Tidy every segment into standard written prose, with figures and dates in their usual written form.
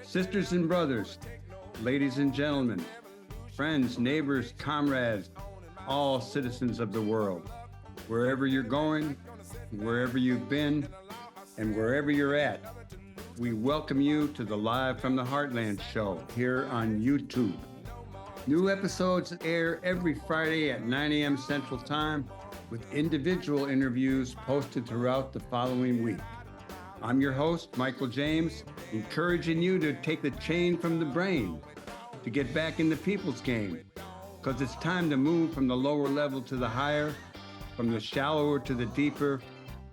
Sisters and brothers, ladies and gentlemen, friends, neighbors, comrades, all citizens of the world, wherever you're going, wherever you've been, and wherever you're at, we welcome you to the Live from the Heartland show here on YouTube. New episodes air every Friday at 9 a.m. Central Time with individual interviews posted throughout the following week. I'm your host, Michael James, encouraging you to take the chain from the brain, to get back in the people's game, because it's time to move from the lower level to the higher, from the shallower to the deeper,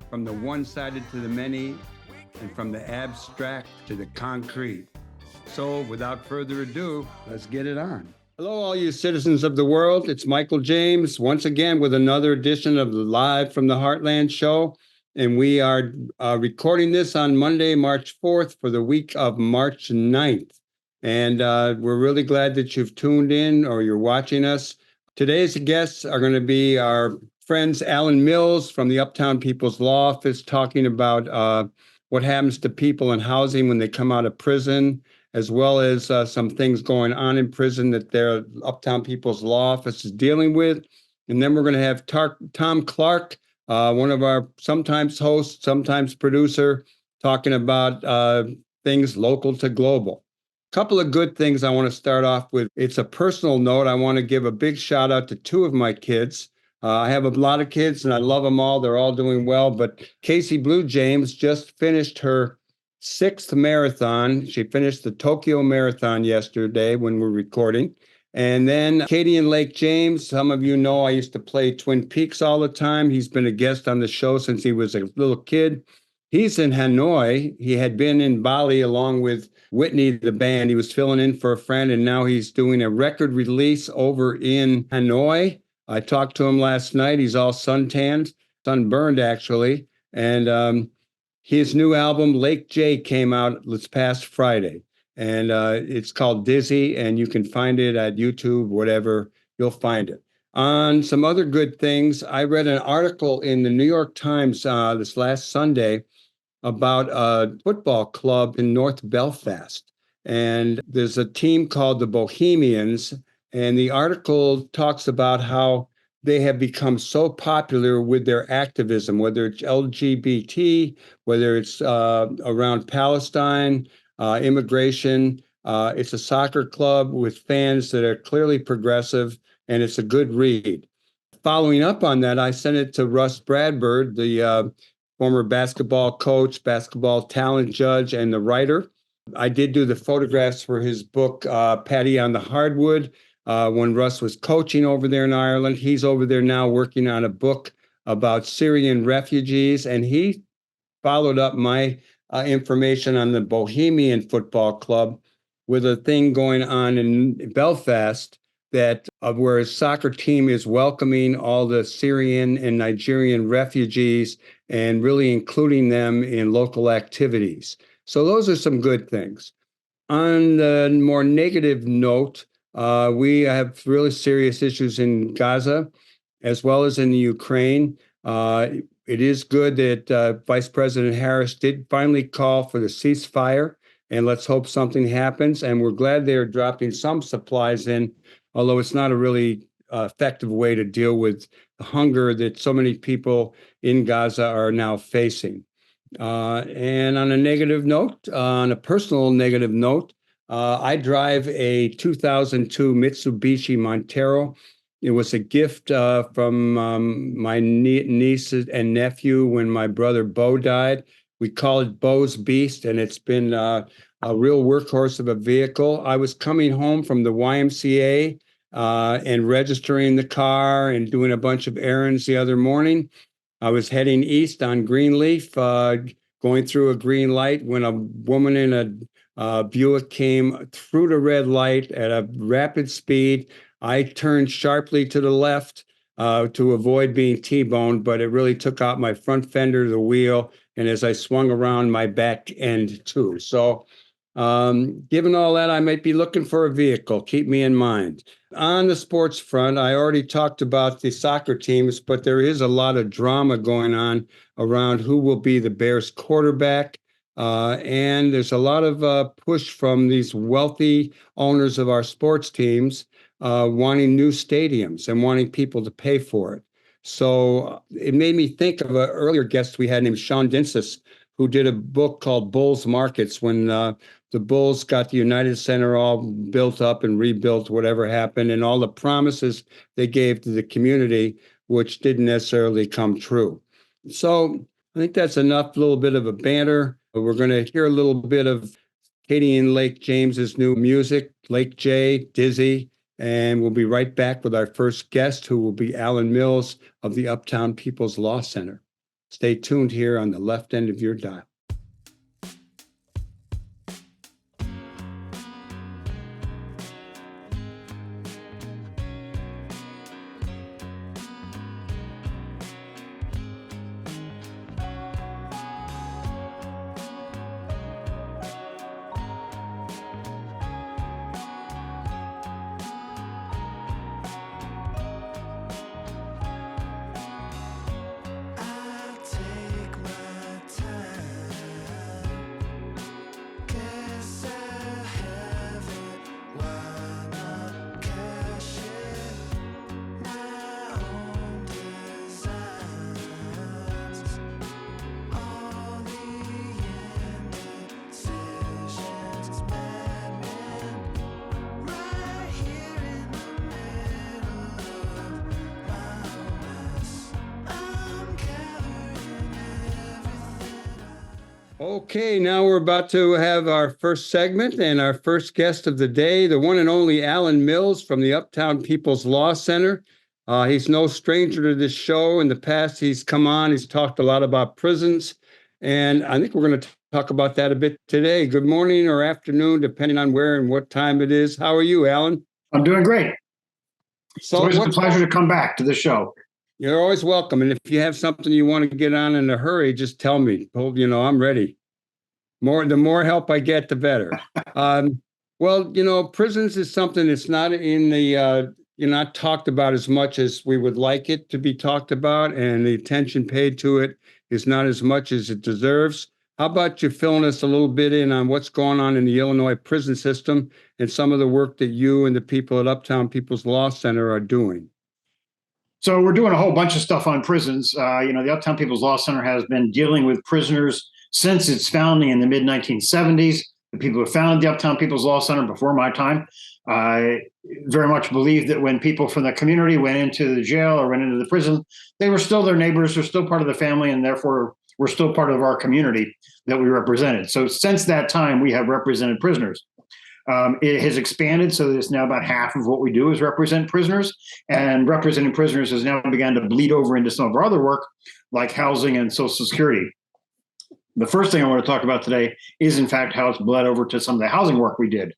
from the one-sided to the many, and from the abstract to the concrete. So, without further ado, let's get it on. Hello, all you citizens of the world. It's Michael James, once again with another edition of the Live from the Heartland show. And we are recording this on Monday, March 4th for the week of March 9th. And we're really glad that you've tuned in or you're watching us. Today's guests are going to be our friends Alan Mills from the Uptown People's Law Office, talking about what happens to people in housing when they come out of prison, as well as some things going on in prison that their Uptown People's Law Office is dealing with. And then we're going to have Thom Clark, one of our sometimes hosts, sometimes producer, talking about things local to global. A couple of good things I want to start off with. It's a personal note. I want to give a big shout out to two of my kids. I have a lot of kids and I love them all. They're all doing well. But Casey Blue James just finished her 6th marathon. She finished the Tokyo Marathon yesterday when we're recording. And then Katie and Lake James, some of you know I used to play Twin Peaks all the time. He's been a guest on the show since he was a little kid. He's in Hanoi. He had been in Bali along with Whitney, the band. He was filling in for a friend, and now he's doing a record release over in Hanoi. I talked to him last night. He's all suntanned, sunburned actually. And his new album, Lake J, came out this past Friday. And it's called Dizzy, and you can find it at YouTube, whatever, you'll find it. On some other good things, I read an article in the New York Times this last Sunday about a football club in North Belfast. And there's a team called the Bohemians, and the article talks about how they have become so popular with their activism, whether it's LGBT, whether it's around Palestine, immigration. It's a soccer club with fans that are clearly progressive, and it's a good read. Following up on that, I sent it to Russ Bradford, the former basketball coach, basketball talent judge, and the writer. I did do the photographs for his book, Patty on the Hardwood, when Russ was coaching over there in Ireland. He's over there now working on a book about Syrian refugees, and he followed up my information on the Bohemian Football Club with a thing going on in Belfast that where a soccer team is welcoming all the Syrian and Nigerian refugees and really including them in local activities. So those are some good things. On the more negative note, we have really serious issues in Gaza as well as in the Ukraine. It is good that Vice President Harris did finally call for the ceasefire, and let's hope something happens. And we're glad they're dropping some supplies in, although it's not a really effective way to deal with the hunger that so many people in Gaza are now facing. And on a negative note, on a personal negative note, I drive a 2002 Mitsubishi Montero. It was a gift from my niece and nephew when my brother Bo died. We call it Bo's Beast, and it's been a real workhorse of a vehicle. I was coming home from the YMCA and registering the car and doing a bunch of errands the other morning. I was heading east on Greenleaf, going through a green light when a woman in a Buick came through the red light at a rapid speed. I turned sharply to the left to avoid being T-boned, but it really took out my front fender, the wheel, and as I swung around, my back end too. So given all that, I might be looking for a vehicle. Keep me in mind. On the sports front, I already talked about the soccer teams, but there is a lot of drama going on around who will be the Bears quarterback. And there's a lot of push from these wealthy owners of our sports teams wanting new stadiums and wanting people to pay for it. So it made me think of an earlier guest we had named Sean Dinsis, who did a book called Bulls Markets when the Bulls got the United Center all built up and rebuilt, whatever happened, and all the promises they gave to the community, which didn't necessarily come true. So I think that's enough, little bit of a banter. We're going to hear a little bit of Katie and Lake James's new music, Lake J, Dizzy, and we'll be right back with our first guest, who will be Alan Mills of the Uptown People's Law Center. Stay tuned here on the left end of your dial. Okay, now we're about to have our first segment and our first guest of the day, the one and only Alan Mills from the Uptown People's Law Center. He's no stranger to this show. In the past, he's come on, he's talked a lot about prisons, and I think we're going to talk about that a bit today. Good morning or afternoon, depending on where and what time it is. How are you, Alan? I'm doing great. So it's always a pleasure to come back to the show. You're always welcome. And if you have something you want to get on in a hurry, just tell me. I'm ready. The more help I get, the better. Prisons is something that's not in the, not talked about as much as we would like it to be talked about, and the attention paid to it is not as much as it deserves. How about you filling us a little bit in on what's going on in the Illinois prison system and some of the work that you and the people at Uptown People's Law Center are doing? So we're doing a whole bunch of stuff on prisons. The Uptown People's Law Center has been dealing with prisoners since its founding in the mid-1970s. The people who founded the Uptown People's Law Center before my time very much believed that when people from the community went into the jail or went into the prison, they were still their neighbors, they're still part of the family, and therefore were still part of our community that we represented. So since that time, we have represented prisoners. It has expanded so that it's now about half of what we do is represent prisoners, and representing prisoners has now begun to bleed over into some of our other work, like housing and Social Security. The first thing I want to talk about today is, in fact, how it's bled over to some of the housing work we did.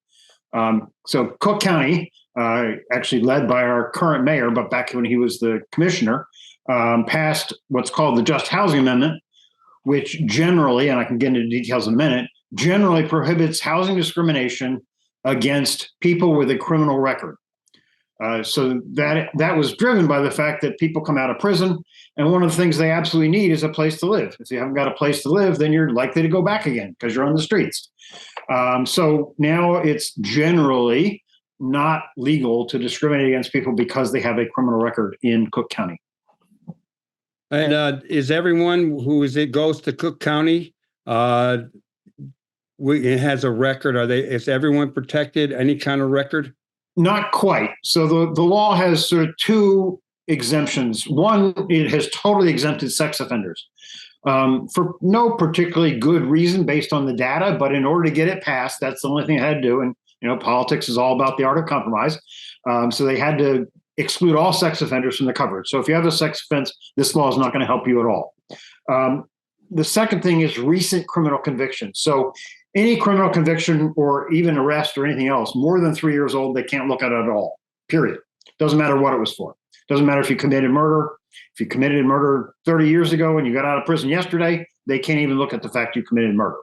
So Cook County, actually led by our current mayor, but back when he was the commissioner, passed what's called the Just Housing Amendment, which generally, and I can get into details in a minute, generally prohibits housing discrimination against people with a criminal record. So that was driven by the fact that people come out of prison, and one of the things they absolutely need is a place to live. If you haven't got a place to live, then you're likely to go back again because you're on the streets. So now it's generally not legal to discriminate against people because they have a criminal record in Cook County. And is everyone who goes to Cook County it has a record? Is everyone protected? Any kind of record? Not quite. So the law has sort of two exemptions. One, it has totally exempted sex offenders for no particularly good reason based on the data, but in order to get it passed, that's the only thing I had to do. And politics is all about the art of compromise. So they had to exclude all sex offenders from the coverage. So if you have a sex offense, this law is not going to help you at all. The second thing is recent criminal convictions. So any criminal conviction or even arrest or anything else more than 3 years old, they can't look at it at all, period. Doesn't matter what it was for. Doesn't matter if you committed murder. If you committed murder 30 years ago and you got out of prison yesterday, they can't even look at the fact you committed murder.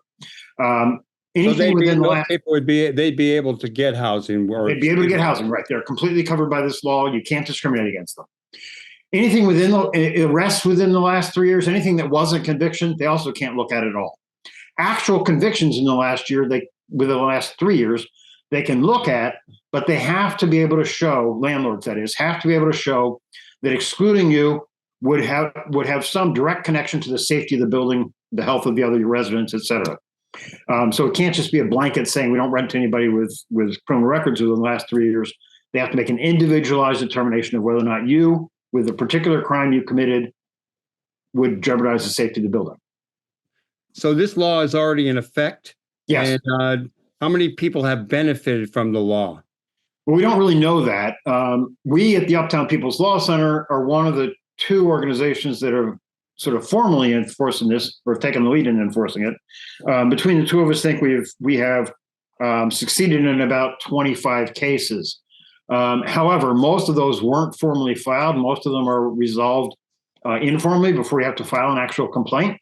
Anything within the last, they'd be able to get housing. They'd be able to get housing, right? They're completely covered by this law. You can't discriminate against them. Anything within the arrests within the last 3 years, anything that wasn't conviction, they also can't look at it at all. Actual convictions in the last year, within the last 3 years, they can look at, but they have to be able to show, landlords that is, have to be able to show that excluding you would have some direct connection to the safety of the building, the health of the other residents, et cetera. So it can't just be a blanket saying we don't rent to anybody with criminal records within the last 3 years. They have to make an individualized determination of whether or not you, with a particular crime you committed, would jeopardize the safety of the building. So this law is already in effect? Yes. And how many people have benefited from the law? Well, we don't really know that. We at the Uptown People's Law Center are one of the two organizations that are sort of formally enforcing this, or taking the lead in enforcing it. Between the two of us, think we have succeeded in about 25 cases. However, most of those weren't formally filed. Most of them are resolved informally before you have to file an actual complaint.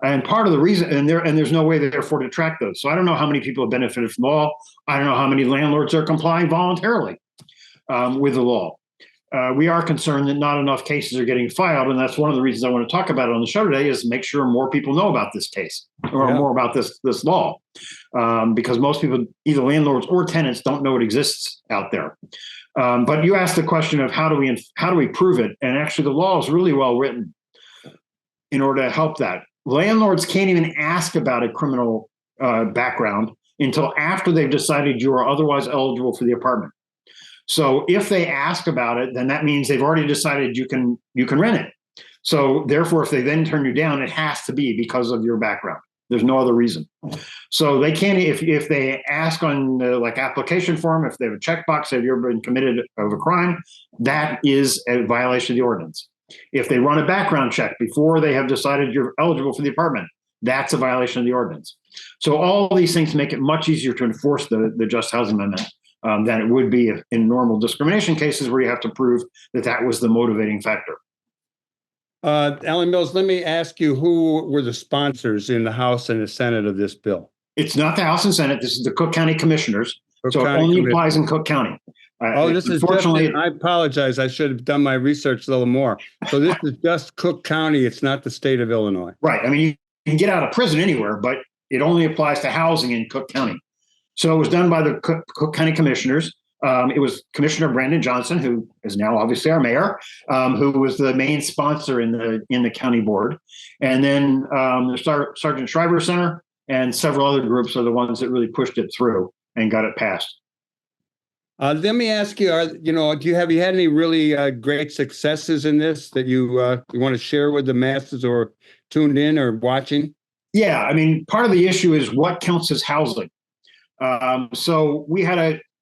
And part of the reason, and there's no way therefore to track those. So I don't know how many people have benefited from the law. I don't know how many landlords are complying voluntarily with the law. We are concerned that not enough cases are getting filed, and that's one of the reasons I want to talk about it on the show today, is make sure more people know about this case or more about this law, because most people, either landlords or tenants, don't know it exists out there. But you asked the question of how do we prove it, and actually the law is really well written in order to help that. Landlords can't even ask about a criminal background until after they've decided you are otherwise eligible for the apartment. So if they ask about it, then that means they've already decided you can rent it. So therefore, if they then turn you down, it has to be because of your background. There's no other reason. So they can't, if they ask on the application form, if they have a checkbox, have you ever been committed of a crime, that is a violation of the ordinance. If they run a background check before they have decided you're eligible for the apartment, that's a violation of the ordinance. So all these things make it much easier to enforce the Just Housing Amendment than it would be in normal discrimination cases where you have to prove that was the motivating factor. Alan Mills, let me ask you, who were the sponsors in the House and the Senate of this bill? It's not the House and Senate. This is the Cook County Commissioners. It only applies in Cook County. This is just, I apologize. I should have done my research a little more. So this is just Cook County. It's not the state of Illinois. Right. I mean, you can get out of prison anywhere, but it only applies to housing in Cook County. So it was done by the Cook County Commissioners. It was Commissioner Brandon Johnson, who is now obviously our mayor, who was the main sponsor in the county board. And then the Sergeant Shriver Center and several other groups are the ones that really pushed it through and got it passed. Let me ask you, have you had any really great successes in this that you want to share with the masses or tuned in or watching? Yeah, I mean, part of the issue is what counts as housing. So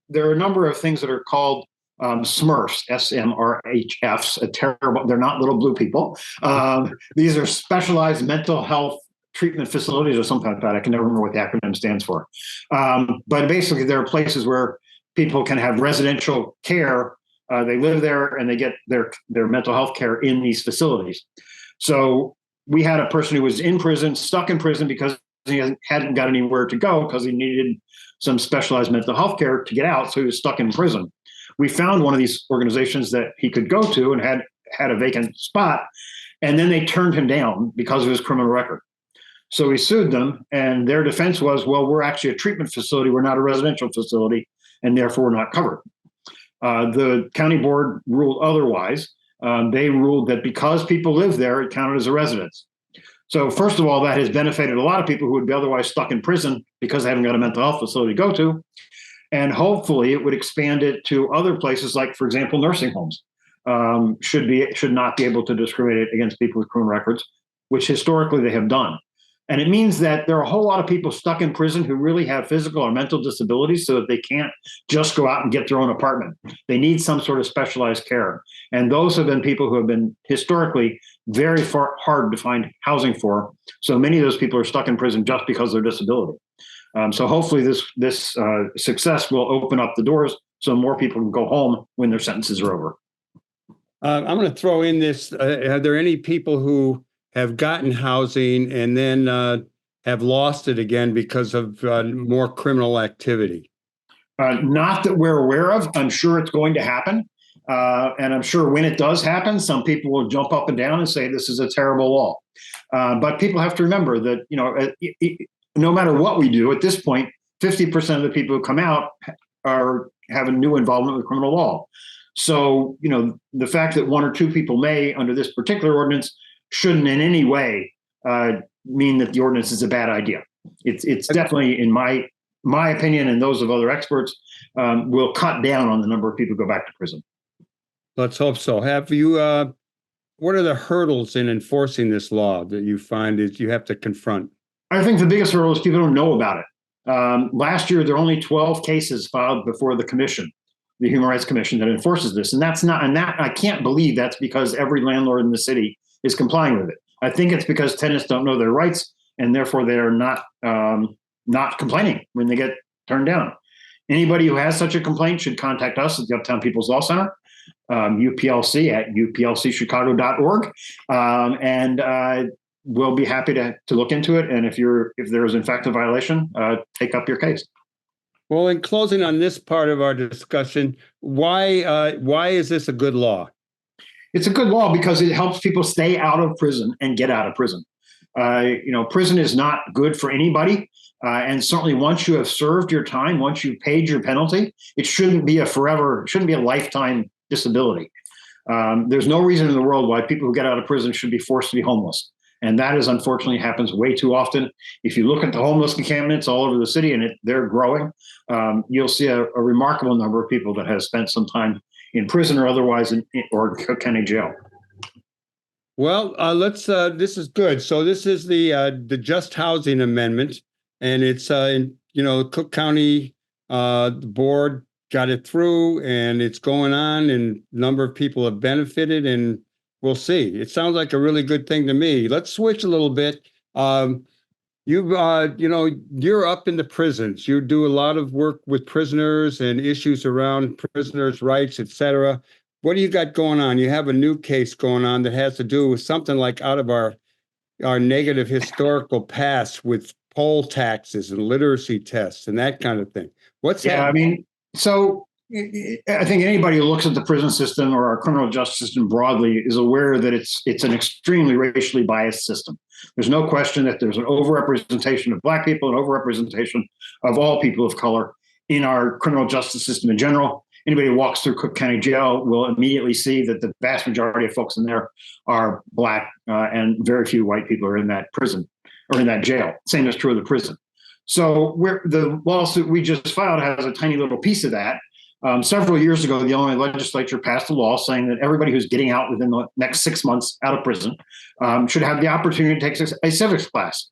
there are a number of things that are called SMRFs, SMRHFs, they're not little blue people. These are specialized mental health treatment facilities or something like that. I can never remember what the acronym stands for. But basically, there are places where people can have residential care. They live there and they get their mental health care in these facilities. So we had a person who was in prison, stuck in prison because he hadn't got anywhere to go because he needed some specialized mental health care to get out. So he was stuck in prison. We found one of these organizations that he could go to and had a vacant spot. And then they turned him down because of his criminal record. So we sued them, and their defense was, well, we're actually a treatment facility. We're not a residential facility, and therefore we're not covered. The county board ruled otherwise. They ruled that because people live there, it counted as a residence. So first of all, that has benefited a lot of people who would be otherwise stuck in prison because they haven't got a mental health facility to go to. And hopefully it would expand it to other places, like, for example, nursing homes should not be able to discriminate against people with criminal records, which historically they have done. And it means that there are a whole lot of people stuck in prison who really have physical or mental disabilities so that they can't just go out and get their own apartment. They need some sort of specialized care. And those have been people who have been historically very hard to find housing for. So many of those people are stuck in prison just because of their disability. So hopefully this success will open up the doors so more people can go home when their sentences are over. I'm going to throw in this. Are there any people who have gotten housing and then have lost it again because of more criminal activity? Not that we're aware of. I'm sure it's going to happen. And I'm sure when it does happen, some people will jump up and down and say this is a terrible law. But people have to remember that, no matter what we do at this point, 50% of the people who come out have a new involvement with criminal law. So, the fact that one or two people may, under this particular ordinance, shouldn't in any way mean that the ordinance is a bad idea. It's definitely, in my opinion and those of other experts, will cut down on the number of people who go back to prison. Let's hope so. Have you, what are the hurdles in enforcing this law that you find that you have to confront? I think the biggest hurdle is people don't know about it. Last year, there were only 12 cases filed before the commission, the Human Rights Commission, that enforces this. And I can't believe that's because every landlord in the city is complying with it. I think it's because tenants don't know their rights, and therefore they're not complaining when they get turned down. Anybody who has such a complaint should contact us at the Uptown People's Law Center, UPLC at uplcchicago.org, and we'll be happy to look into it. And if there is in fact a violation, take up your case. Well, in closing on this part of our discussion, why is this a good law? It's a good law because it helps people stay out of prison and get out of prison. Prison is not good for anybody. And certainly once you have served your time, once you've paid your penalty, it shouldn't be a lifetime disability. There's no reason in the world why people who get out of prison should be forced to be homeless. And that is unfortunately happens way too often. If you look at the homeless encampments all over the city, and they're growing, you'll see a remarkable number of people that have spent some time in prison or otherwise or Cook County Jail. Well, this is good. So this is the Just Housing Amendment, and it's Cook County the board got it through, and it's going on, and a number of people have benefited, and we'll see. It sounds like a really good thing to me. Let's switch a little bit. You're up in the prisons. You do a lot of work with prisoners and issues around prisoners' rights, et cetera. What do you got going on? You have a new case going on that has to do with something like out of our negative historical past with poll taxes and literacy tests and that kind of thing. What's happening? I think anybody who looks at the prison system or our criminal justice system broadly is aware that it's an extremely racially biased system. There's no question that there's an overrepresentation of Black people and overrepresentation of all people of color in our criminal justice system in general. Anybody who walks through Cook County Jail will immediately see that the vast majority of folks in there are Black, and very few white people are in that prison or in that jail. Same is true of the prison. So the lawsuit we just filed has a tiny little piece of that. Several years ago, the Illinois legislature passed a law saying that everybody who's getting out within the next 6 months out of prison should have the opportunity to take a civics class.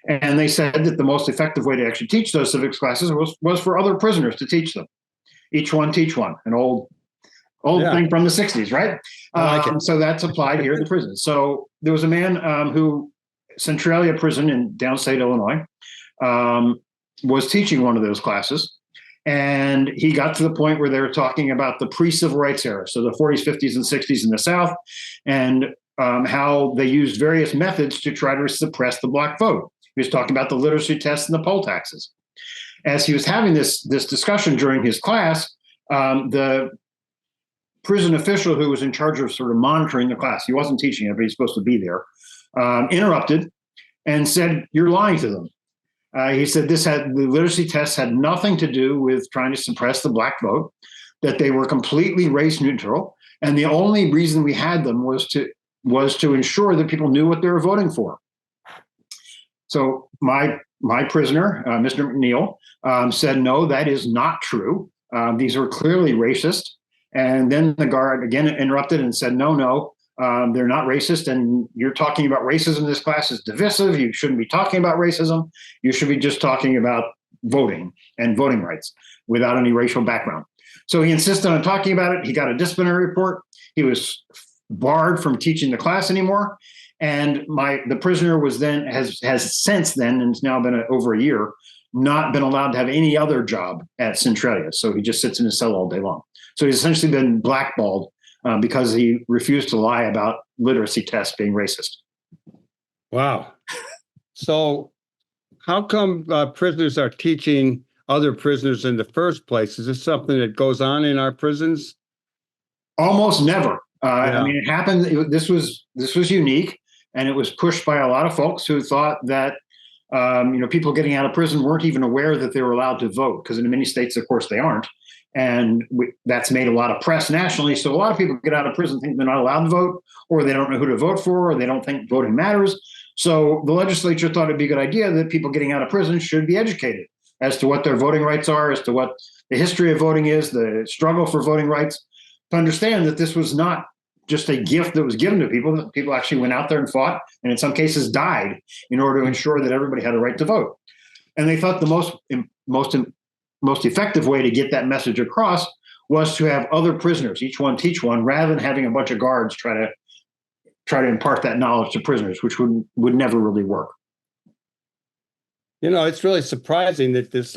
And they said that the most effective way to actually teach those civics classes was for other prisoners to teach them. Each one teach one, an old thing from the 60s, right? So that's applied here in the prison. So there was a man who, Centralia Prison in downstate Illinois, was teaching one of those classes. And he got to the point where they were talking about the pre-civil rights era, so the 40s, 50s, and 60s in the South, and how they used various methods to try to suppress the Black vote. He was talking about the literacy tests and the poll taxes. As he was having this discussion during his class, the prison official who was in charge of sort of monitoring the class, he wasn't teaching it, but he's supposed to be there, interrupted and said, "You're lying to them." He said the literacy tests had nothing to do with trying to suppress the Black vote, that they were completely race neutral. And the only reason we had them was to ensure that people knew what they were voting for. So my prisoner, Mr. McNeil, said, "No, that is not true. These are clearly racist." And then the guard again interrupted and said, no, they're not racist. And you're talking about racism in this class is divisive. You shouldn't be talking about racism. You should be just talking about voting and voting rights without any racial background. So he insisted on talking about it. He got a disciplinary report. He was barred from teaching the class anymore. And the prisoner has since then, and it's now been over a year, not been allowed to have any other job at Centralia. So he just sits in his cell all day long. So he's essentially been blackballed because he refused to lie about literacy tests being racist. Wow. So how come prisoners are teaching other prisoners in the first place? Is this something that goes on in our prisons? Almost never. I mean, it happened. This was unique, and it was pushed by a lot of folks who thought that People getting out of prison weren't even aware that they were allowed to vote, because in many states, of course, they aren't. And that's made a lot of press nationally. So a lot of people get out of prison thinking they're not allowed to vote, or they don't know who to vote for, or they don't think voting matters. So the legislature thought it'd be a good idea that people getting out of prison should be educated as to what their voting rights are, as to what the history of voting is, the struggle for voting rights, to understand that this was not just a gift that was given to people, that people actually went out there and fought, and in some cases died in order to ensure that everybody had a right to vote. And they thought the most effective way to get that message across was to have other prisoners, each one teach one, rather than having a bunch of guards try to impart that knowledge to prisoners, which would never really work. It's really surprising that this,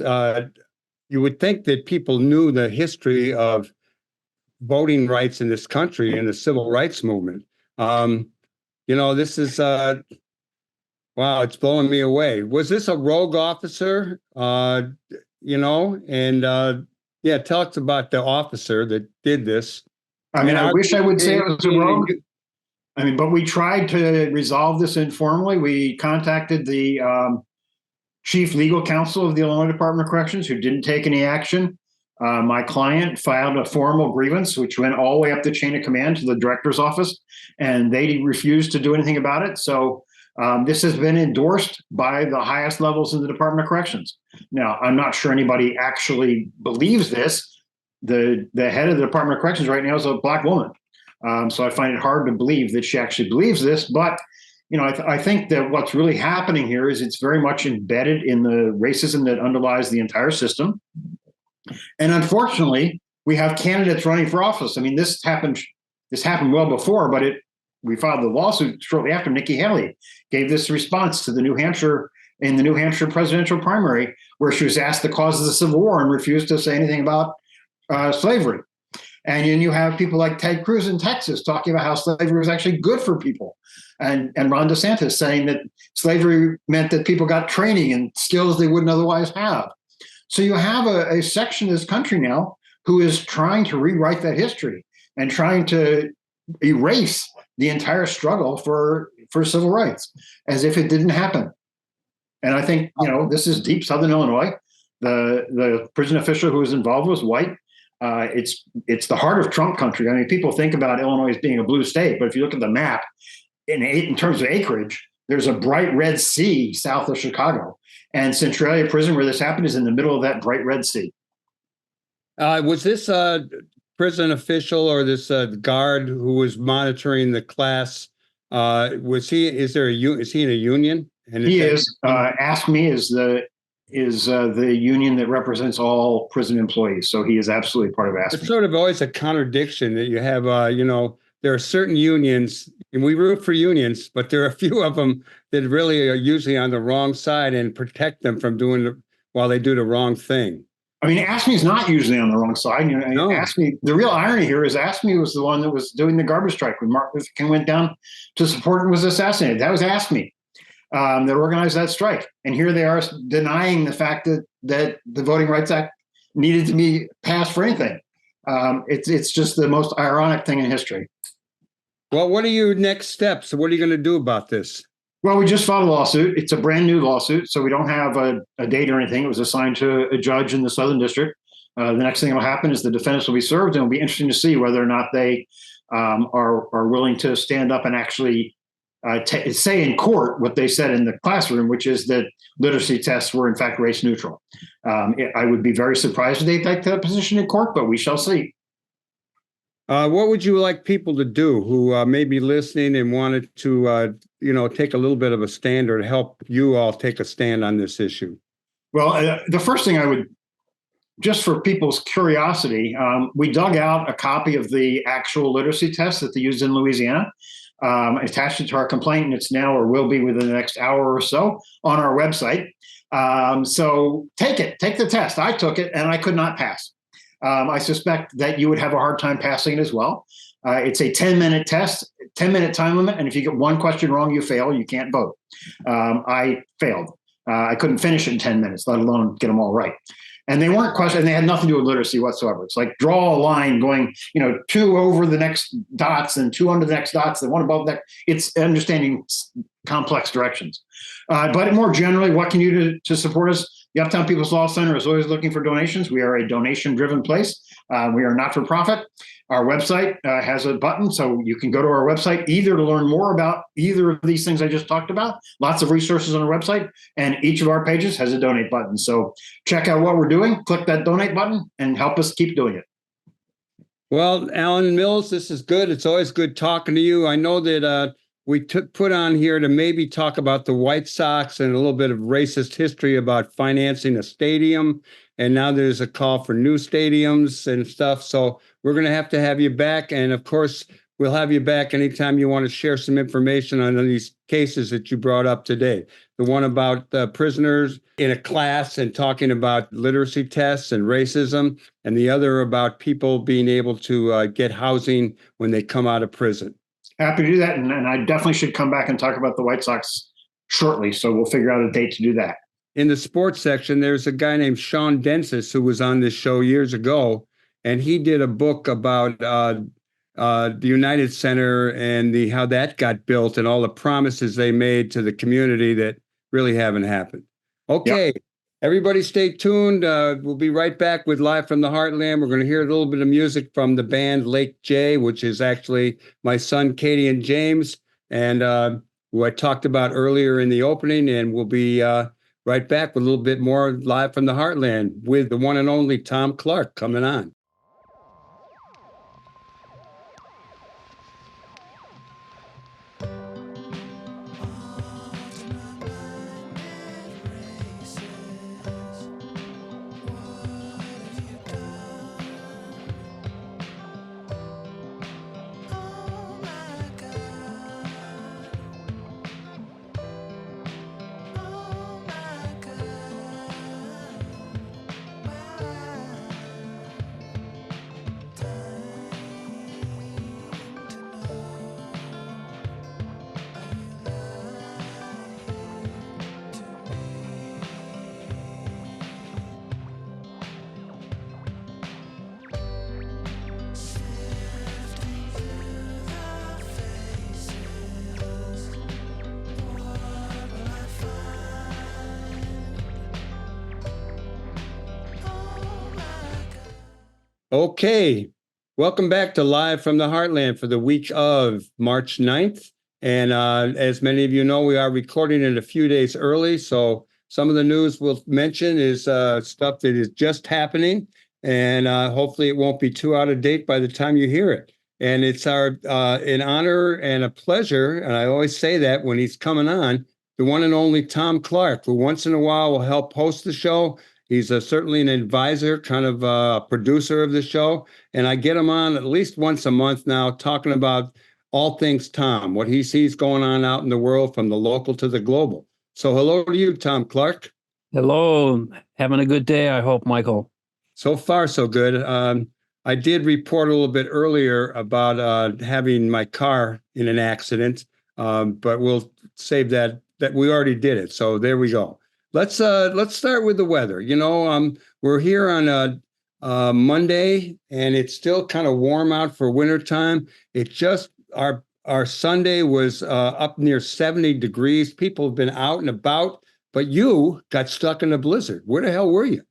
you would think that people knew the history of voting rights in this country and the civil rights movement. This is, wow, it's blowing me away. Was this a rogue officer? Yeah, tell us about the officer that did this. I wish I would say it was a rogue. But we tried to resolve this informally. We contacted the chief legal counsel of the Illinois Department of Corrections, who didn't take any action. My client filed a formal grievance, which went all the way up the chain of command to the director's office, and they refused to do anything about it. So this has been endorsed by the highest levels in the Department of Corrections. Now, I'm not sure anybody actually believes this. The head of the Department of Corrections right now is a Black woman. So I find it hard to believe that she actually believes this. But, I think that what's really happening here is it's very much embedded in the racism that underlies the entire system. And unfortunately, we have candidates running for office. This happened well before, but we filed the lawsuit shortly after. Nikki Haley gave this response to the New Hampshire presidential primary, where she was asked the cause of the Civil War and refused to say anything about slavery. And then you have people like Ted Cruz in Texas talking about how slavery was actually good for people. And Ron DeSantis saying that slavery meant that people got training and skills they wouldn't otherwise have. So you have a section of this country now who is trying to rewrite that history and trying to erase the entire struggle for civil rights as if it didn't happen. And I think, this is deep Southern Illinois. The prison official who was involved was white. It's the heart of Trump country. People think about Illinois as being a blue state, but if you look at the map, in terms of acreage, there's a bright red sea south of Chicago. And Centralia Prison, where this happened, is in the middle of that bright red sea. Was this a prison official or this guard who was monitoring the class? Is he in a union? And he is. AFSCME is the union that represents all prison employees. So he is absolutely part of AFSCME. It's sort of always a contradiction that you have, there are certain unions, and we root for unions, but there are a few of them that really are usually on the wrong side and protect them from while they do the wrong thing. AFSCME is not usually on the wrong side. No. AFSCME, the real irony here is AFSCME was the one that was doing the garbage strike when Martin Luther King went down to support and was assassinated. That was AFSCME that organized that strike. And here they are denying the fact that the Voting Rights Act needed to be passed for anything. It's just the most ironic thing in history. Well, what are your next steps? What are you going to do about this? Well, we just filed a lawsuit. It's a brand new lawsuit, so we don't have a date or anything. It was assigned to a judge in the Southern District. The next thing that will happen is the defendants will be served, and it'll be interesting to see whether or not they are willing to stand up and actually say in court what they said in the classroom, which is that literacy tests were in fact race neutral. I would be very surprised if they take that position in court, but we shall see. What would you like people to do who may be listening and wanted to, take a little bit of a stand or to help you all take a stand on this issue? Well, the first thing I would, just for people's curiosity, we dug out a copy of the actual literacy test that they used in Louisiana, attached it to our complaint, and it's now or will be within the next hour or so on our website. So take the test. I took it and I could not pass. I suspect that you would have a hard time passing it as well. It's a 10-minute test, 10-minute time limit. And if you get one question wrong, you fail. You can't vote. I failed. I couldn't finish it in 10 minutes, let alone get them all right. And they weren't questions, they had nothing to do with literacy whatsoever. It's like draw a line going, 2 over the next dots and 2 under the next dots, and 1 above that. It's understanding complex directions. But more generally, what can you do to support us? The Uptown People's Law Center is always looking for donations. We are a donation-driven place. We are not for profit. Our website has a button, so you can go to our website either to learn more about either of these things I just talked about. Lots of resources on our website, and each of our pages has a donate button. So check out what we're doing, click that donate button, and help us keep doing it. Well, Alan Mills, this is good. It's always good talking to you. I know that we put on here to maybe talk about the White Sox and a little bit of racist history about financing a stadium. And now there's a call for new stadiums and stuff. So we're going to have you back. And of course, we'll have you back anytime you want to share some information on these cases that you brought up today. The one about prisoners in a class and talking about literacy tests and racism, and the other about people being able to get housing when they come out of prison. Happy to do that. And I definitely should come back and talk about the White Sox shortly. So we'll figure out a date to do that. In the sports section, there's a guy named Sean Densis who was on this show years ago, and he did a book about the United Center and how that got built and all the promises they made to the community that really haven't happened. Okay, yep. Everybody stay tuned. We'll be right back with Live from the Heartland. We're going to hear a little bit of music from the band Lake J, which is actually my son, Katie and James, and who I talked about earlier in the opening, and we'll be right back with a little bit more Live from the Heartland with the one and only Thom Clark coming on. Okay, welcome back to Live from the Heartland for the week of March 9th. And as many of you know, we are recording it a few days early. So some of the news we'll mention is stuff that is just happening. And hopefully it won't be too out of date by the time you hear it. And it's an honor and a pleasure, and I always say that when he's coming on, the one and only Thom Clark, who once in a while will help host the show. He's certainly an advisor, kind of a producer of the show. And I get him on at least once a month now talking about all things Thom, what he sees going on out in the world from the local to the global. So hello to you, Thom Clark. Hello. Having a good day, I hope, Michael. So far, so good. I did report a little bit earlier about having my car in an accident, but we'll save that we already did it. So there we go. Let's start with the weather. You know, we're here on Monday, and it's still kind of warm out for wintertime. It just our Sunday was up near 70 degrees. People have been out and about, but you got stuck in a blizzard. Where the hell were you?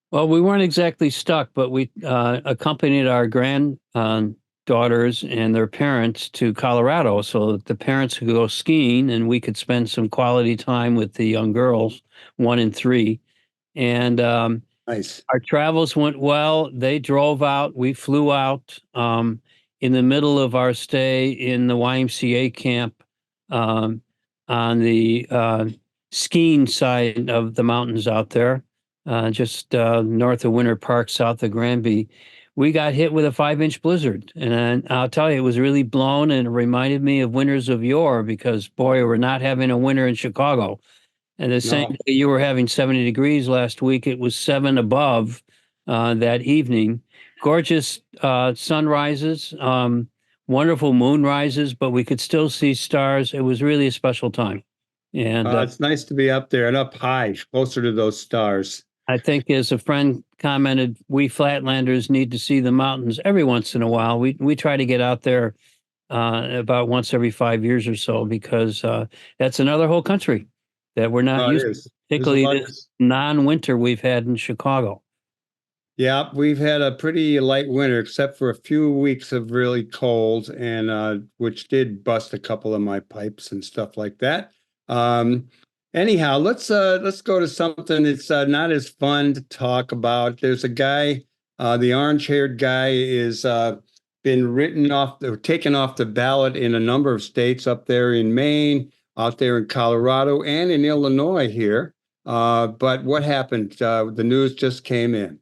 Well, we weren't exactly stuck, but we accompanied our granddaughters and their parents to Colorado so that the parents could go skiing and we could spend some quality time with the young girls, 1 and 3. And nice. Our travels went well. They drove out. We flew out in the middle of our stay in the YMCA camp on the skiing side of the mountains out there, just north of Winter Park, south of Granby. We got hit with a 5-inch blizzard. And I'll tell you, it was really blown, and it reminded me of winters of yore because, boy, we're not having a winter in Chicago. And the same day you were having 70 degrees last week, it was 7 above that evening. Gorgeous sunrises, wonderful moonrises, but we could still see stars. It was really a special time. And it's nice to be up there and up high, closer to those stars. I think, as a friend commented, we Flatlanders need to see the mountains every once in a while. We try to get out there about once every 5 years or so, because that's another whole country that we're not Oh, it used to, is. There's a particularly lot. this non-winter we've had in Chicago. Yeah, we've had a pretty light winter, except for a few weeks of really cold, and which did bust a couple of my pipes and stuff like that. Um, Anyhow, let's go to something that's not as fun to talk about. There's a guy, the orange-haired guy, is been written off or taken off the ballot in a number of states up there in Maine, out there in Colorado, and in Illinois here. But what happened? The news just came in.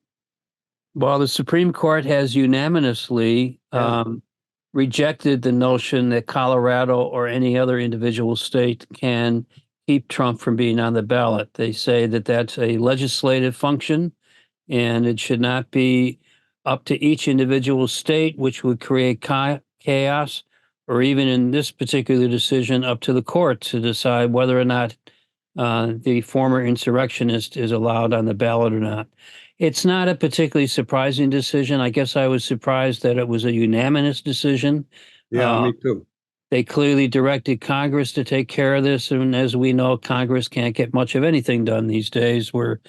Well, the Supreme Court has unanimously rejected the notion that Colorado or any other individual state can keep Trump from being on the ballot. They say that that's a legislative function, and it should not be up to each individual state, which would create chaos, or even in this particular decision, up to the court to decide whether or not the former insurrectionist is allowed on the ballot or not. It's not a particularly surprising decision. I guess I was surprised that it was a unanimous decision. Yeah, me too. They clearly directed Congress to take care of this. And as we know, Congress can't get much of anything done these days. We're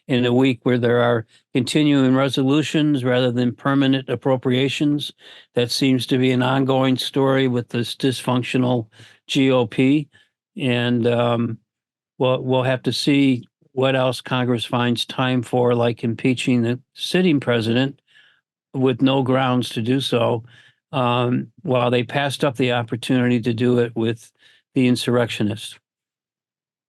in a week where there are continuing resolutions rather than permanent appropriations. That seems to be an ongoing story with this dysfunctional GOP. And we'll have to see what else Congress finds time for, like impeaching the sitting president with no grounds to do so, while they passed up the opportunity to do it with the insurrectionists.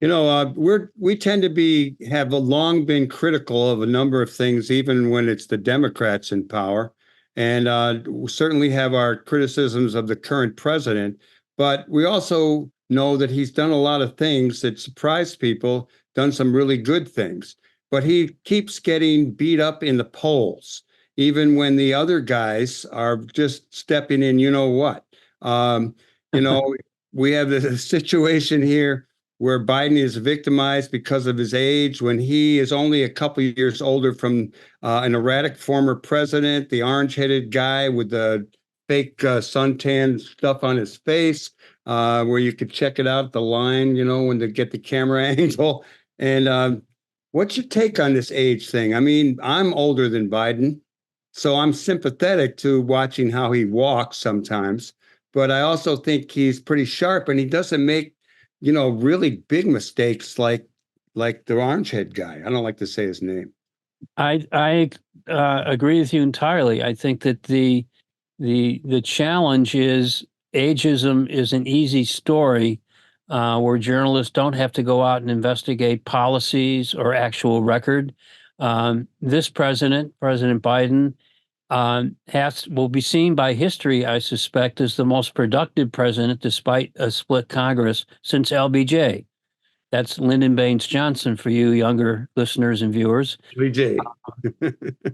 You know, we tend to have long been critical of a number of things, even when it's the Democrats in power, and we certainly have our criticisms of the current president. But we also know that he's done a lot of things that surprised people, done some really good things. But he keeps getting beat up in the polls, even when the other guys are just stepping in. You know what? You know, we have the situation here where Biden is victimized because of his age, when he is only a couple of years older from an erratic former president, the orange-headed guy with the fake suntan stuff on his face, where you could check it out, the line, you know, when they get the camera angle. And what's your take on this age thing? I mean, I'm older than Biden, so I'm sympathetic to watching how he walks sometimes, but I also think he's pretty sharp, and he doesn't make, you know, really big mistakes like the orange head guy. I don't like to say his name. I agree with you entirely. I think that the challenge is ageism is an easy story, where journalists don't have to go out and investigate policies or actual record. This President Biden, will be seen by history, I suspect, as the most productive president, despite a split Congress, since LBJ. That's Lyndon Baines Johnson for you younger listeners and viewers. BJ.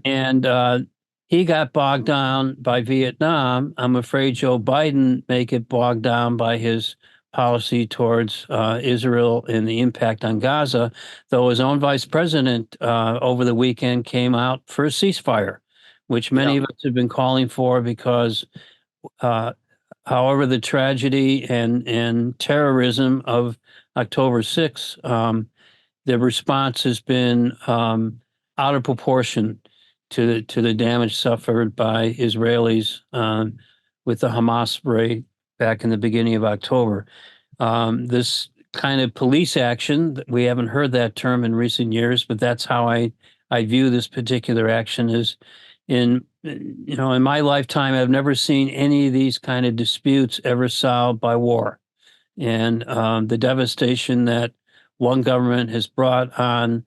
And he got bogged down by Vietnam. I'm afraid Joe Biden may get bogged down by his policy towards Israel and the impact on Gaza, though his own vice president over the weekend came out for a ceasefire, which many of us have been calling for, because however the tragedy and terrorism of October 6th, the response has been out of proportion to the damage suffered by Israelis with the Hamas raid back in the beginning of October. This kind of police action, we haven't heard that term in recent years, but that's how I view this particular action. Is in my lifetime, I've never seen any of these kind of disputes ever solved by war. And the devastation that one government has brought on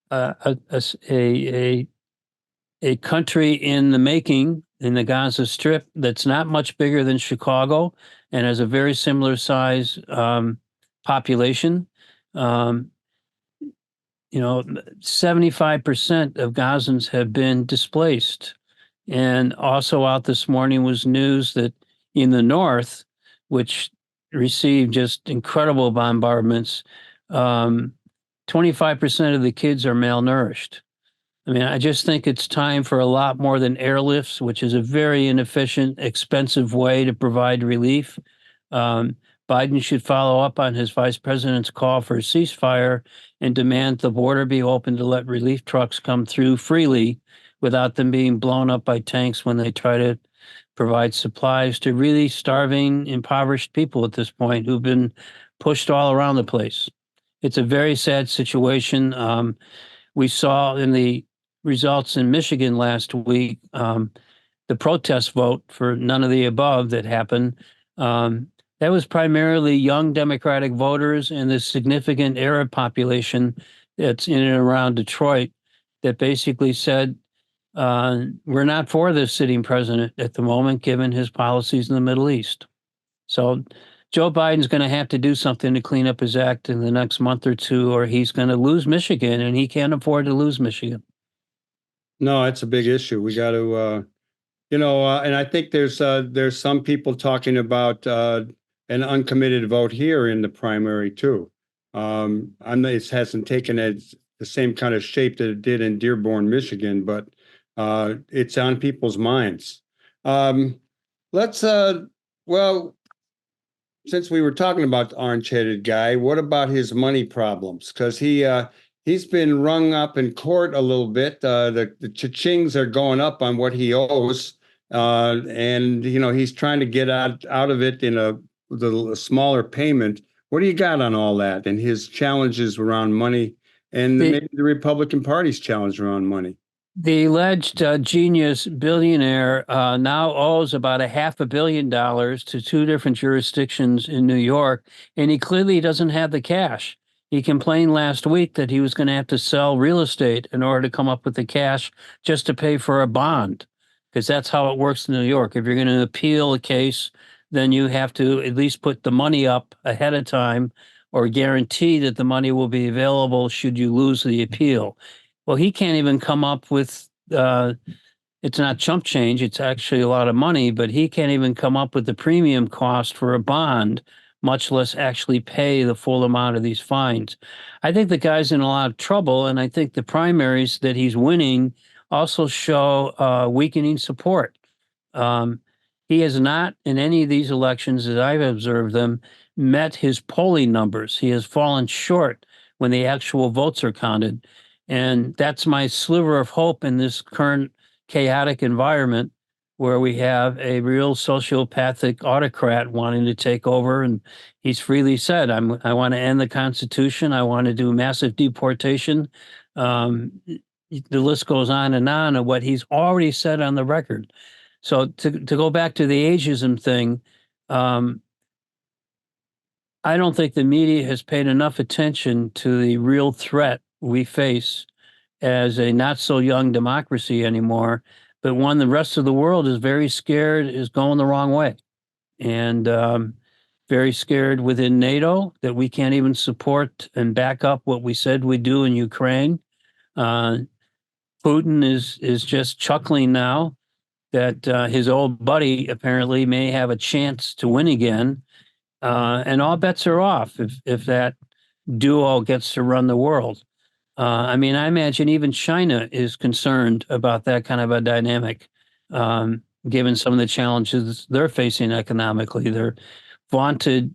a country in the making, in the Gaza Strip, that's not much bigger than Chicago and has a very similar size population. 75% of Gazans have been displaced. And also out this morning was news that in the north, which received just incredible bombardments, 25% of the kids are malnourished. I mean, I just think it's time for a lot more than airlifts, which is a very inefficient, expensive way to provide relief. Um, Biden should follow up on his vice president's call for a ceasefire and demand the border be open to let relief trucks come through freely without them being blown up by tanks when they try to provide supplies to really starving, impoverished people at this point who've been pushed all around the place. It's a very sad situation. We saw in the results in Michigan last week, the protest vote for none of the above that happened. That was primarily young Democratic voters and the significant Arab population that's in and around Detroit that basically said, we're not for this sitting president at the moment, given his policies in the Middle East. So Joe Biden's going to have to do something to clean up his act in the next month or two, or he's going to lose Michigan, and he can't afford to lose Michigan. No, it's a big issue. We got to, and I think there's some people talking about an uncommitted vote here in the primary too. It hasn't taken the same kind of shape that it did in Dearborn, Michigan, but it's on people's minds. Let's, well, since we were talking about the orange-headed guy, what about his money problems? Because he's been rung up in court a little bit. The cha-chings are going up on what he owes, and he's trying to get out of it in a smaller payment. What do you got on all that and his challenges around money, and maybe the Republican Party's challenge around money? The alleged genius billionaire now owes about $500 million to two different jurisdictions in New York, and he clearly doesn't have the cash. He complained last week that he was going to have to sell real estate in order to come up with the cash just to pay for a bond, because that's how it works in New York. If you're going to appeal a case, then you have to at least put the money up ahead of time or guarantee that the money will be available should you lose the appeal. Well, he can't even come up with, it's not chump change, it's actually a lot of money, but he can't even come up with the premium cost for a bond, much less actually pay the full amount of these fines. I think the guy's in a lot of trouble, and I think the primaries that he's winning also show weakening support. He has not, in any of these elections as I've observed them, met his polling numbers. He has fallen short when the actual votes are counted. And that's my sliver of hope in this current chaotic environment where we have a real sociopathic autocrat wanting to take over. And he's freely said, I want to end the Constitution. I want to do massive deportation. The list goes on of what he's already said on the record. So to go back to the ageism thing, I don't think the media has paid enough attention to the real threat we face as a not so young democracy anymore, but one the rest of the world is very scared is going the wrong way. And very scared within NATO that we can't even support and back up what we said we'd do in Ukraine. Putin is just chuckling now that his old buddy apparently may have a chance to win again. And all bets are off if that duo gets to run the world. I mean, I imagine even China is concerned about that kind of a dynamic, given some of the challenges they're facing economically. Their vaunted,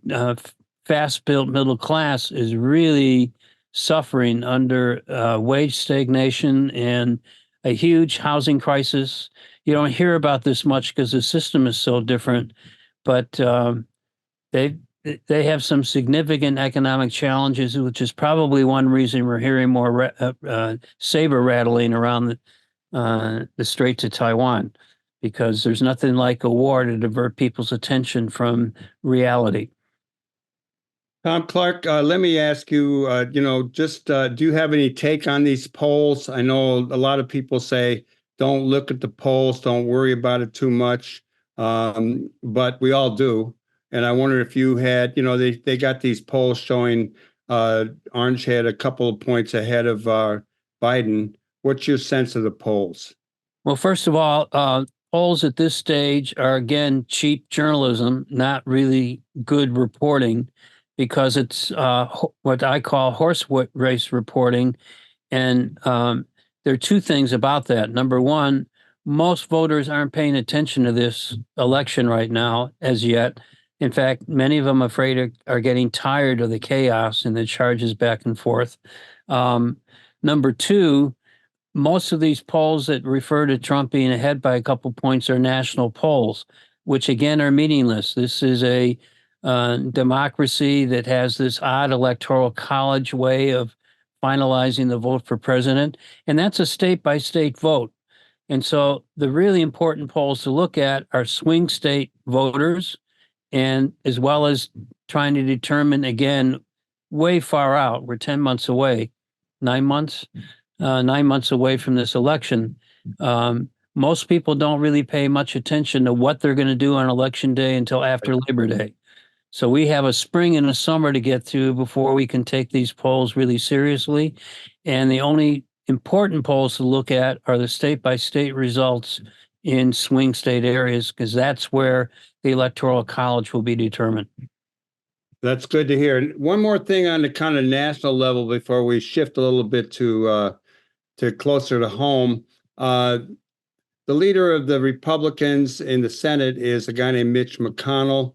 fast-built middle class is really suffering under wage stagnation and a huge housing crisis. You don't hear about this much because the system is so different, but they have some significant economic challenges, which is probably one reason we're hearing more saber rattling around the Straits of Taiwan, because there's nothing like a war to divert people's attention from reality. Thom Clark, let me ask you, do you have any take on these polls? I know a lot of people say, don't look at the polls, don't worry about it too much, but we all do. And I wonder if you had, they got these polls showing Orange had a couple of points ahead of Biden. What's your sense of the polls? Well, first of all, polls at this stage are, again, cheap journalism, not really good reporting. because it's what I call race reporting. And there are two things about that. Number one, most voters aren't paying attention to this election right now as yet. In fact, many of them, I'm afraid, are getting tired of the chaos and the charges back and forth. Number two, most of these polls that refer to Trump being ahead by a couple points are national polls, which again are meaningless. This is a democracy that has this odd electoral college way of finalizing the vote for president, and that's a state by state vote. And so the really important polls to look at are swing state voters, and as well as trying to determine, again, way far out, we're 10 months away, 9 months, 9 months away from this election. Most people don't really pay much attention to what they're going to do on election day until after Labor Day. So we have a spring and a summer to get through before we can take these polls really seriously. And the only important polls to look at are the state by state results in swing state areas, because that's where the electoral college will be determined. That's good to hear. And one more thing on the kind of national level before we shift a little bit to closer to home. The leader of the Republicans in the Senate is a guy named Mitch McConnell,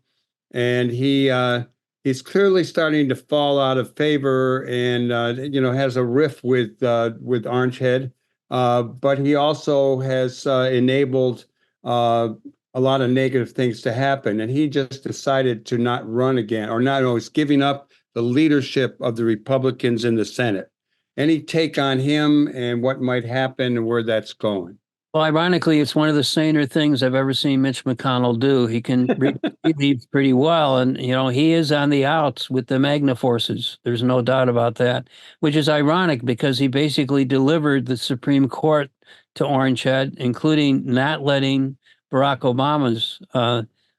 and he's clearly starting to fall out of favor, and has a riff with Orange Head, but he also has enabled a lot of negative things to happen, and he just decided to not run again, or not always giving up the leadership of the Republicans in the Senate. Any take on him and what might happen and where that's going? Well, ironically, it's one of the saner things I've ever seen Mitch McConnell do. He can lead pretty well, and he is on the outs with the Magna forces. There's no doubt about that, which is ironic because he basically delivered the Supreme Court to Orange Head, including not letting Barack Obama's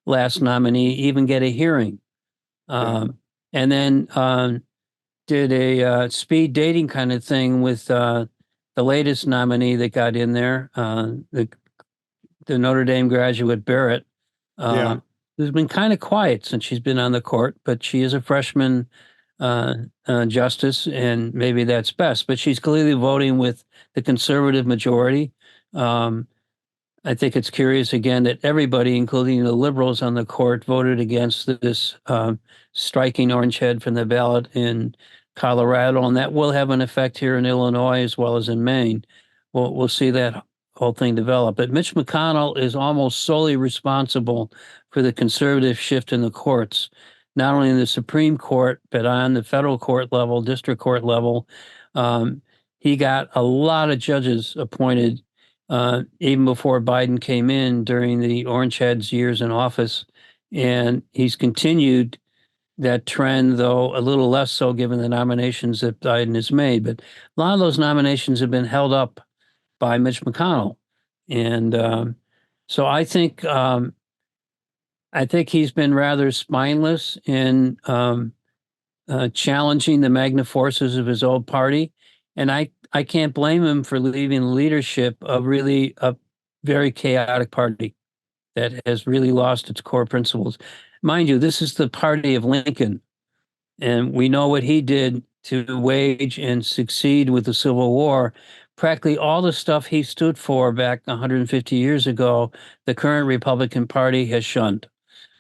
last nominee even get a hearing, and then did a speed dating kind of thing with the latest nominee that got in there, the Notre Dame graduate Barrett, who's been kind of quiet since she's been on the court, but she is a freshman justice, and maybe that's best. But she's clearly voting with the conservative majority. I think it's curious, again, that everybody, including the liberals on the court, voted against this striking Orange Head from the ballot in Colorado, and that will have an effect here in Illinois as well as in Maine. We'll see that whole thing develop. But Mitch McConnell is almost solely responsible for the conservative shift in the courts, not only in the Supreme Court, but on the federal court level, district court level. He got a lot of judges appointed even before Biden came in during the Orange Head's years in office. And he's continued that trend, though a little less so given the nominations that Biden has made. But a lot of those nominations have been held up by Mitch McConnell. And so I think he's been rather spineless in challenging the Magna forces of his old party. And I can't blame him for leaving the leadership of really a very chaotic party that has really lost its core principles. Mind you, this is the party of Lincoln, and we know what he did to wage and succeed with the Civil War. Practically all the stuff he stood for back 150 years ago, the current Republican Party has shunned.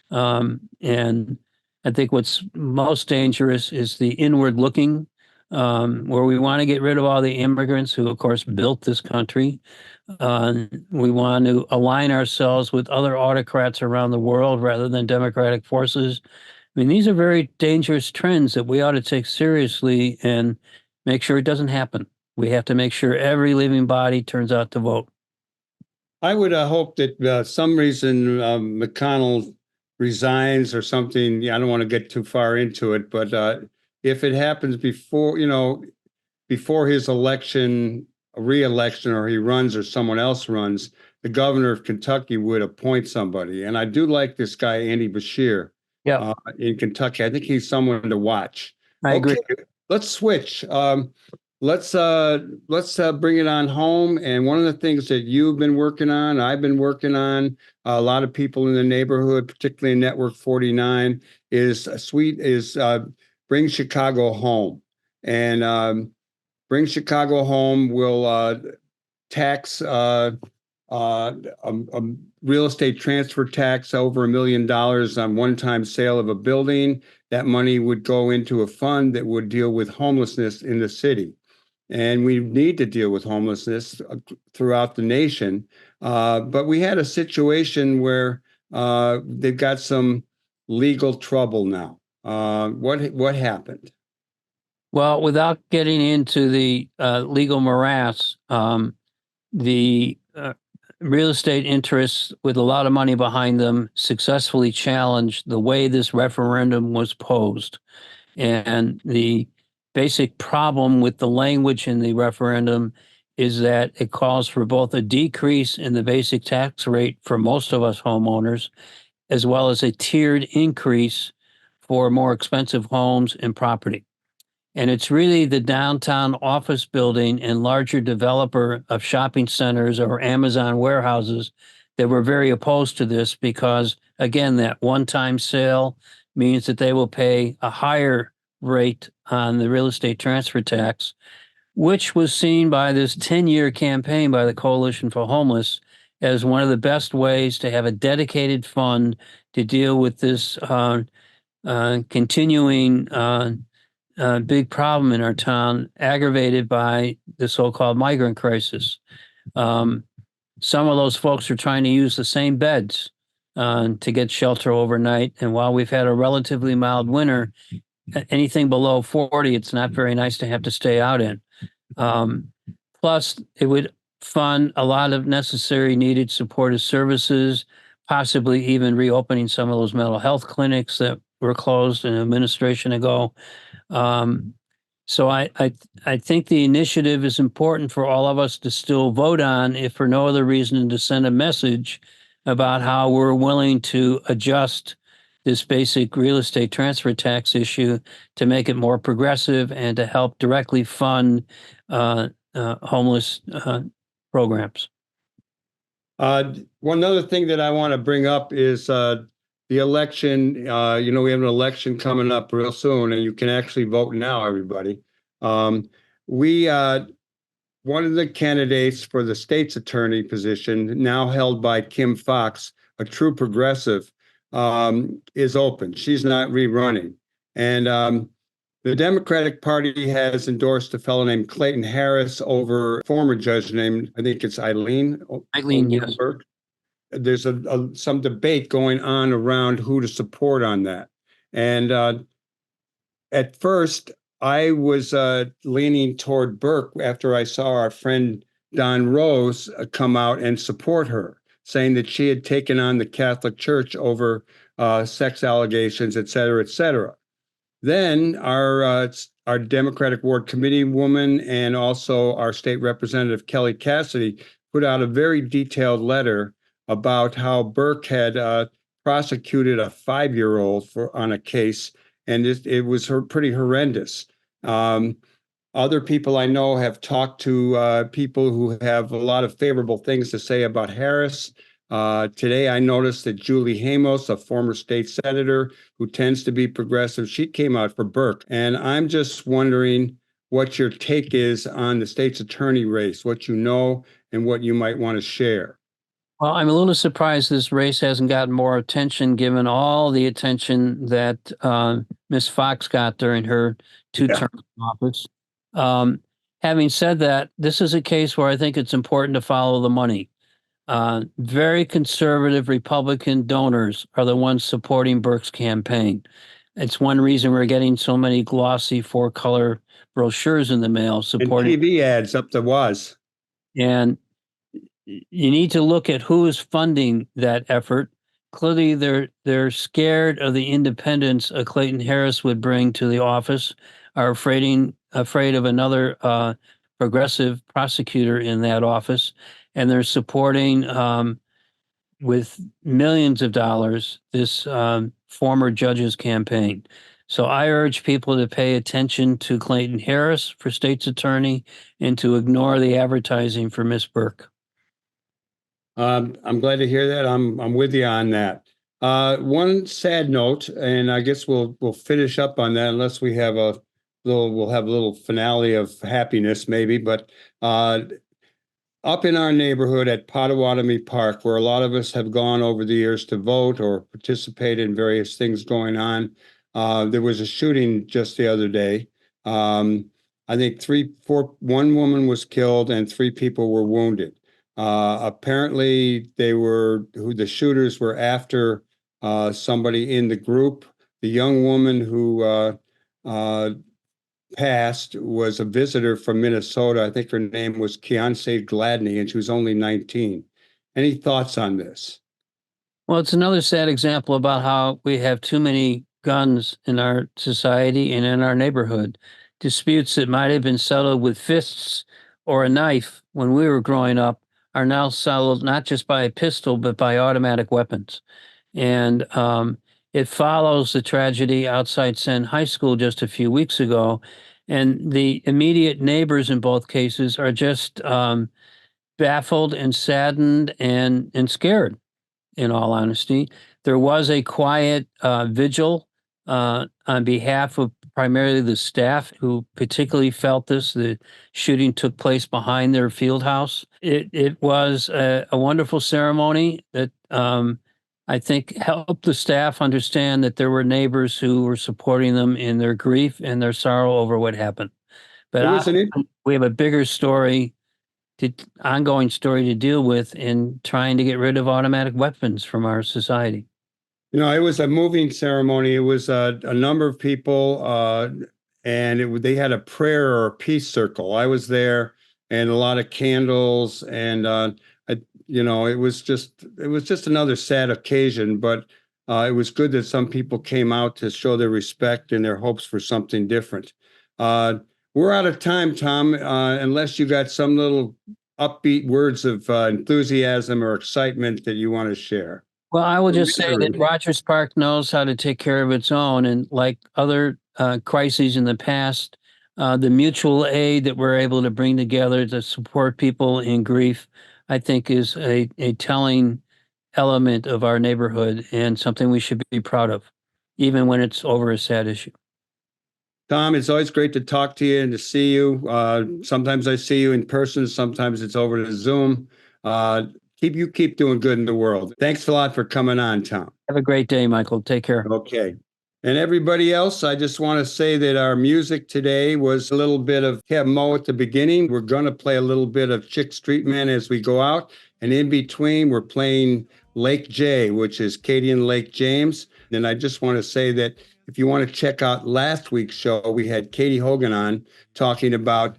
And I think what's most dangerous is the inward looking, where we want to get rid of all the immigrants who, of course, built this country. We want to align ourselves with other autocrats around the world rather than democratic forces. I mean, these are very dangerous trends that we ought to take seriously and make sure it doesn't happen. We have to make sure every living body turns out to vote. I would hope that some reason McConnell resigns or something. I don't want to get too far into it, but if it happens before his re-election, or he runs or someone else runs, the governor of Kentucky would appoint somebody. And I do like this guy, Andy Beshear, in Kentucky. I think he's someone to watch. I agree. Let's switch. Let's bring it on home. And one of the things that you've been working on, I've been working on, a lot of people in the neighborhood, particularly in Network 49, is Bring Chicago Home. And Bring Chicago Home will tax a real estate transfer tax over $1 million on one-time sale of a building. That money would go into a fund that would deal with homelessness in the city. And we need to deal with homelessness throughout the nation. But we had a situation where they've got some legal trouble now. What happened? Well, without getting into the legal morass, the real estate interests with a lot of money behind them successfully challenged the way this referendum was posed. And the basic problem with the language in the referendum is that it calls for both a decrease in the basic tax rate for most of us homeowners, as well as a tiered increase for more expensive homes and property. And it's really the downtown office building and larger developer of shopping centers or Amazon warehouses that were very opposed to this because, again, that one-time sale means that they will pay a higher rate on the real estate transfer tax, which was seen by this 10-year campaign by the Coalition for Homeless as one of the best ways to have a dedicated fund to deal with this continuing big problem in our town, aggravated by the so-called migrant crisis. Some of those folks are trying to use the same beds to get shelter overnight. And while we've had a relatively mild winter, anything below 40, it's not very nice to have to stay out in. Plus, it would fund a lot of necessary needed supportive services, possibly even reopening some of those mental health clinics that were closed an administration ago. So I think the initiative is important for all of us to still vote on, if for no other reason to send a message about how we're willing to adjust this basic real estate transfer tax issue to make it more progressive and to help directly fund homeless programs. One other thing that I want to bring up is the election. We have an election coming up real soon, and you can actually vote now, everybody. One of the candidates for the state's attorney position, now held by Kim Foxx, a true progressive, is open. She's not rerunning. And the Democratic Party has endorsed a fellow named Clayton Harris over a former judge named, I think it's Eileen. Eileen, yes. There's some debate going on around who to support on that. And at first, I was leaning toward Burke after I saw our friend Don Rose come out and support her, saying that she had taken on the Catholic Church over sex allegations, et cetera, et cetera. Then our Democratic Ward Committee woman and also our state representative, Kelly Cassidy, put out a very detailed letter about how Burke had prosecuted a 5-year-old on a case, and it was pretty horrendous. Other people I know have talked to people who have a lot of favorable things to say about Harris. Today, I noticed that Julie Hamos, a former state senator who tends to be progressive, she came out for Burke. And I'm just wondering what your take is on the state's attorney race, what you know and what you might want to share. Well, I'm a little surprised this race hasn't gotten more attention, given all the attention that Ms. Fox got during her 2 terms in office. Having said that, this is a case where I think it's important to follow the money. Very conservative Republican donors are the ones supporting Burke's campaign. It's one reason we're getting so many glossy 4-color brochures in the mail supporting and TV ads up the waz. And you need to look at who is funding that effort. Clearly, they're scared of the independence Clayton Harris would bring to the office, are afraid of another progressive prosecutor in that office, and they're supporting with millions of dollars this former judge's campaign. So I urge people to pay attention to Clayton Harris for state's attorney and to ignore the advertising for Miss Burke. I'm glad to hear that. I'm with you on that. One sad note, and I guess we'll finish up on that unless we'll have a little finale of happiness maybe. But up in our neighborhood at Potawatomi Park, where a lot of us have gone over the years to vote or participate in various things going on, there was a shooting just the other day. I think one woman was killed and three people were wounded. Apparently, the shooters were after somebody in the group. The young woman who passed was a visitor from Minnesota. I think her name was Keontae Gladney, and she was only 19. Any thoughts on this? Well, it's another sad example about how we have too many guns in our society and in our neighborhood. Disputes that might have been settled with fists or a knife when we were growing up are now settled not just by a pistol, but by automatic weapons. And it follows the tragedy outside Senn High School just a few weeks ago. And the immediate neighbors in both cases are just baffled and saddened and scared, in all honesty. There was a quiet vigil on behalf of primarily the staff who particularly felt this. The shooting took place behind their field house. It was a wonderful ceremony that I think helped the staff understand that there were neighbors who were supporting them in their grief and their sorrow over what happened. But we have a bigger story, ongoing story to deal with in trying to get rid of automatic weapons from our society. It was a moving ceremony. It was a number of people, and they had a prayer or a peace circle. I was there, and a lot of candles, and it was just another sad occasion. But it was good that some people came out to show their respect and their hopes for something different. We're out of time, Thom, unless you got some little upbeat words of enthusiasm or excitement that you want to share. Well, I will just say that Rogers Park knows how to take care of its own. And like other crises in the past, the mutual aid that we're able to bring together to support people in grief, I think is a telling element of our neighborhood and something we should be proud of, even when it's over a sad issue. Thom, it's always great to talk to you and to see you. Sometimes I see you in person, sometimes it's over to Zoom. Keep doing good in the world. Thanks a lot for coming on, Thom. Have a great day, Michael. Take care. Okay. And everybody else, I just want to say that our music today was a little bit of Kev Mo at the beginning. We're going to play a little bit of Chick Street Man as we go out. And in between, we're playing Lake J, which is Katie and Lake James. And I just want to say that if you want to check out last week's show, we had Katie Hogan on talking about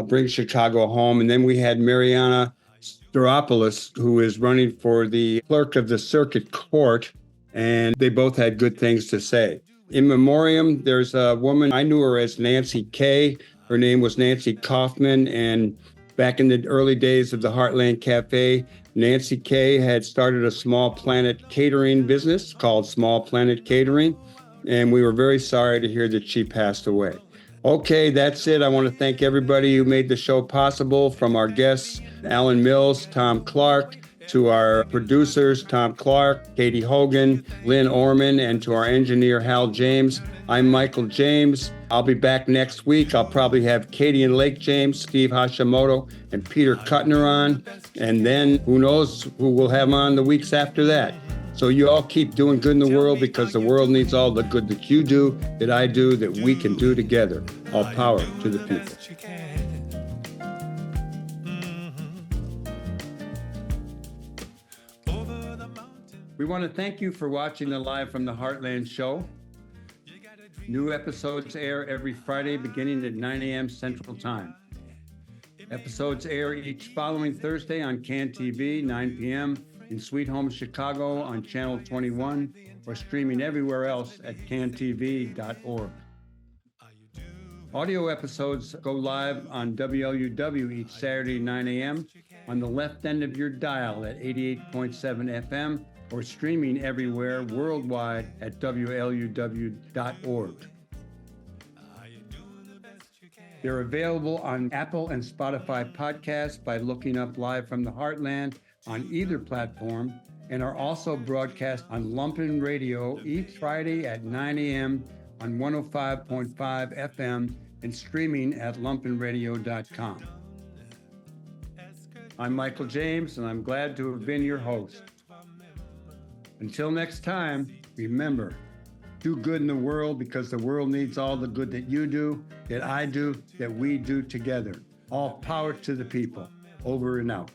Bring Chicago Home. And then we had Mariana Staropoulos, who is running for the clerk of the circuit court. And they both had good things to say. In memoriam, there's a woman, I knew her as Nancy Kay. Her name was Nancy Kaufman. And back in the early days of the Heartland Cafe, Nancy Kay had started a Small Planet catering business called Small Planet Catering. And we were very sorry to hear that she passed away. Okay, that's it. I want to thank everybody who made the show possible, from our guests, Alan Mills, Thom Clark, to our producers, Thom Clark, Katie Hogan, Lynn Orman, and to our engineer, Hal James. I'm Michael James. I'll be back next week. I'll probably have Katie and Lake James, Steve Hashimoto, and Peter Kuttner on. And then who knows who we'll have on the weeks after that. So you all keep doing good in the world, because the world needs all the good that you do, that I do, that we can do together. All power to the people. We want to thank you for watching the Live from the Heartland show. New episodes air every Friday beginning at 9 a.m. Central Time. Episodes air each following Thursday on CAN TV, 9 p.m. in Sweet Home Chicago on Channel 21, or streaming everywhere else at cantv.org. Audio episodes go live on WLUW each Saturday, 9 a.m. on the left end of your dial at 88.7 FM, or streaming everywhere worldwide at WLUW.org. They're available on Apple and Spotify podcasts by looking up Live from the Heartland on either platform, and are also broadcast on Lumpen Radio each Friday at 9 a.m. on 105.5 FM and streaming at lumpenradio.com. I'm Michael James, and I'm glad to have been your host. Until next time, remember, do good in the world because the world needs all the good that you do, that I do, that we do together. All power to the people. Over and out.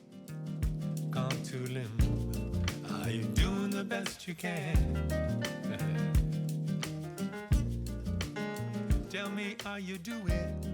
Come to Limbo. Are you doing the best you can? Tell me, are you doing